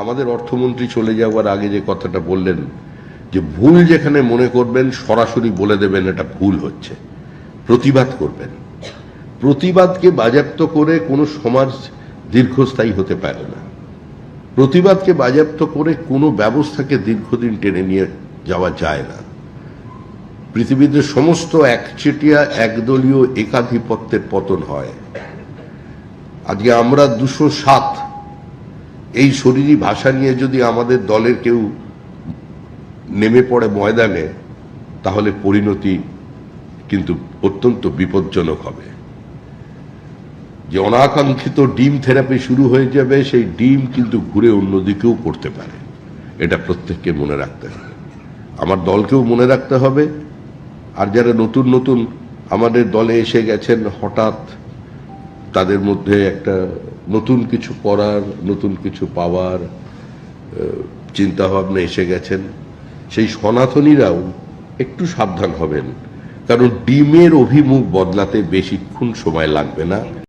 আমাদের অর্থমন্ত্রী চলে যাওয়ার আগে যে কথাটা বললেন যে ভুল যেখানে মনে করবেন সরাসরি বলে দেবেন এটা ভুল হচ্ছে, প্রতিবাদ করবেন। প্রতিবাদকে বাজেয়াপ্ত করে কোনো সমাজ দীর্ঘস্থায়ী হতে পারে না। প্রতিবাদকে বাজেয়াপ্ত করে কোনো ব্যবস্থাকে দীর্ঘদিন টেনে নিয়ে যাওয়া যায় না। পৃথিবীতে সমস্ত একচেটিয়া একদলীয় একাধিপত্যের পতন হয়। আজকে আমরা 207 এই শরীরী ভাষা নিয়ে যদি আমাদের দলের কেউ নেমে পড়ে ময়দানে, তাহলে পরিণতি কিন্তু অত্যন্ত বিপজ্জনক হবে। যে অনাকাঙ্ক্ষিত ডিম থেরাপি শুরু হয়ে যাবে, সেই ডিম কিন্তু ঘুরে অন্যদিকেও পড়তে পারে। এটা প্রত্যেককে মনে রাখতে হবে, আমার দলকেও মনে রাখতে হবে। আর যারা নতুন নতুন আমাদের দলে এসে গেছেন, হঠাৎ তাদের মধ্যে একটা নতুন কিছু করার, নতুন কিছু পাওয়ার চিন্তা ভাবনা এসে গেছেন, সেই সনাতনীরাও একটু সাবধান হবেন, কারণ ডিমের অভিমুখ বদলাতে বেশিক্ষণ সময় লাগবে না।